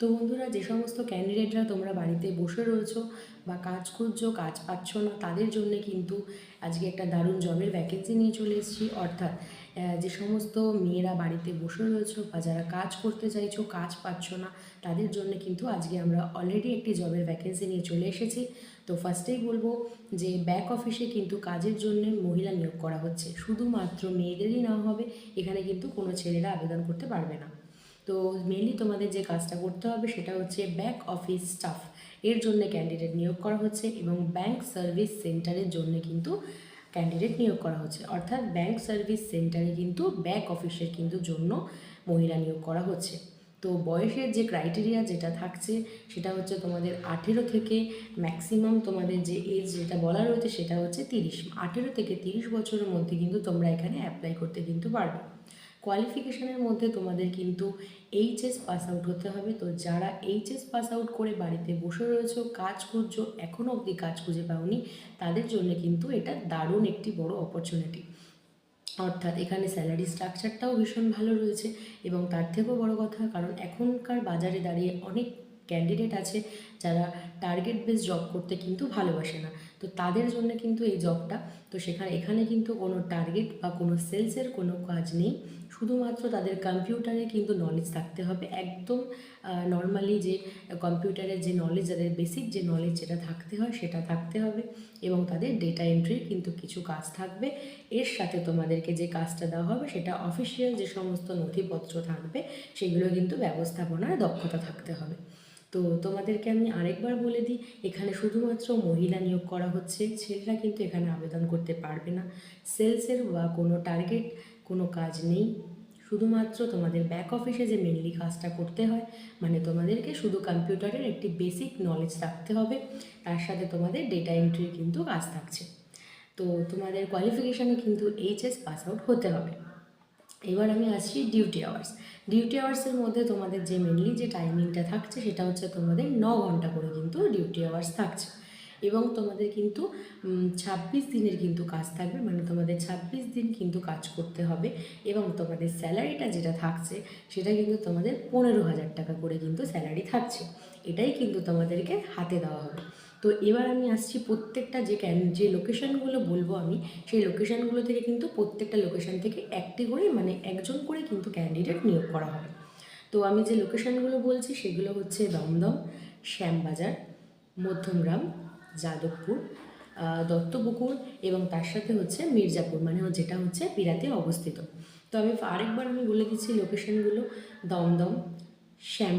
তো বন্ধুরা, যে সমস্ত ক্যান্ডিডেটরা তোমরা বাড়িতে বসে রয়েছো বা কাজ খুঁজছো, কাজ পাচ্ছ না, তাদের জন্য কিন্তু আজকে একটা দারুণ জবের ভ্যাকেন্সি নিয়ে চলে এসেছি। অর্থাৎ যে সমস্ত মেয়েরা বাড়িতে বসে রয়েছো বা যারা কাজ করতে চাইছো, কাজ পাচ্ছ না, তাদের জন্য কিন্তু আজকে আমরা অলরেডি একটি জবের ভ্যাকেন্সি নিয়ে চলে এসেছি। তো ফার্স্টেই বলবো যে ব্যাক অফিসে কিন্তু কাজের জন্য মহিলা নিয়োগ করা হচ্ছে। শুধুমাত্র মেয়েদেরই নেওয়া হবে, এখানে কিন্তু কোনো ছেলেরা আবেদন করতে পারবে না। তো মেনলি তোমাদের যে কাজটা করতে হবে সেটা হচ্ছে ব্যাক অফিস স্টাফ এর জন্য ক্যান্ডিডেট নিয়োগ করা হচ্ছে, এবং ব্যাংক সার্ভিস সেন্টারের জন্য কিন্তু ক্যান্ডিডেট নিয়োগ করা হচ্ছে। অর্থাৎ ব্যাংক সার্ভিস সেন্টারে কিন্তু ব্যাক অফিসের কিন্তু জন্য মহিলা নিয়োগ করা হচ্ছে। তো বয়সের যে ক্রাইটেরিয়া যেটা থাকছে সেটা হচ্ছে তোমাদের 18 থেকে ম্যাক্সিমাম তোমাদের যে এজ যেটা বলা রয়েছে সেটা হচ্ছে 30। 18 থেকে 30 বছরের মধ্যে কিন্তু তোমরা এখানে অ্যাপ্লাই করতে কিন্তু পারবে। কোয়ালিফিকেশানের মধ্যে তোমাদের কিন্তু এইচএস পাস আউট হতে হবে। তো যারা এইচএস পাস আউট করে বাড়িতে বসে রয়েছো, কাজ খুঁজছো, এখনও অবধি কাজ খুঁজে পাওনি, তাদের জন্য কিন্তু এটা দারুণ একটি বড় অপরচুনিটি। অর্থাৎ এখানে স্যালারি স্ট্রাকচারটাও ভীষণ ভালো রয়েছে, এবং তার থেকেও বড় কথা, কারণ এখনকার বাজারে দাঁড়িয়ে অনেক ক্যান্ডিডেট আছে যারা টার্গেট বেস জব করতে কিন্তু ভালোবাসে না। তো তাদের জন্য কিন্তু এই জবটা, তো এখানে কিন্তু কোনো টার্গেট বা কোনো সেলসের কোনো কাজ নেই। শুধুমাত্র তাদের কম্পিউটারে কিন্তু নলেজ থাকতে হবে, একদম নর্মালি যে কম্পিউটারের যে নলেজ, যাদের বেসিক যে নলেজ যেটা থাকতে হয় সেটা থাকতে হবে, এবং তাদের ডেটা এন্ট্রির কিন্তু কিছু কাজ থাকবে। এর সাথে তোমাদেরকে যে কাজটা দেওয়া হবে সেটা অফিসিয়াল যে সমস্ত নথিপত্র থাকবে সেগুলো কিন্তু ব্যবস্থাপনার দক্ষতা থাকতে হবে। তো তোমাদেরকে আমি আরেকবার বলে দিই, এখানে শুধুমাত্র মহিলা নিয়োগ করা হচ্ছে, ছেলেরা কিন্তু এখানে আবেদন করতে পারবে না। সেলসের বা কোনো টার্গেট কোনো কাজ নেই। শুধুমাত্র তোমাদের ব্যাক অফিসে যে মেনলি কাজটা করতে হয়, মানে তোমাদেরকে শুধু কম্পিউটারের একটি বেসিক নলেজ রাখতে হবে, তার সাথে তোমাদের ডেটা এন্ট্রির কিন্তু কাজ থাকছে। তো তোমাদের কোয়ালিফিকেশানে কিন্তু এইচএস পাস আউট হতে হবে। এবার আমি আসছি ডিউটি আওয়ার্স। ডিউটি আওয়ার্সের মধ্যে তোমাদের যে মেনলি যে টাইমিংটা থাকছে সেটা হচ্ছে তোমাদের 9 ঘন্টা করে কিন্তু ডিউটি আওয়ার্স থাকছে, এবং তোমাদের কিন্তু 26 দিনের কিন্তু কাজ থাকবে, মানে তোমাদের 26 দিন কিন্তু কাজ করতে হবে, এবং তোমাদের স্যালারিটা যেটা থাকছে সেটা কিন্তু তোমাদের 15,000 টাকা করে কিন্তু স্যালারি থাকছে। এটাই কিন্তু তোমাদেরকে হাতে দেওয়া হবে। তো এবার আমি আসছি প্রত্যেকটা যে লোকেশানগুলো বলবো আমি, সেই লোকেশানগুলো থেকে কিন্তু প্রত্যেকটা লোকেশান থেকে একটি করে, মানে একজন করে কিন্তু ক্যান্ডিডেট নিয়োগ করা হবে। তো আমি যে লোকেশানগুলো বলছি সেগুলো হচ্ছে দমদম, শ্যামবাজার, মধ্যমগ্রাম, যাদবপুর, দত্তপুকুর, এবং তার সাথে হচ্ছে মির্জাপুর, মানে যেটা হচ্ছে বিরাতে অবস্থিত। তো আরেকবার আমি বলে দিচ্ছি লোকেশানগুলো: দমদম, শ্যাম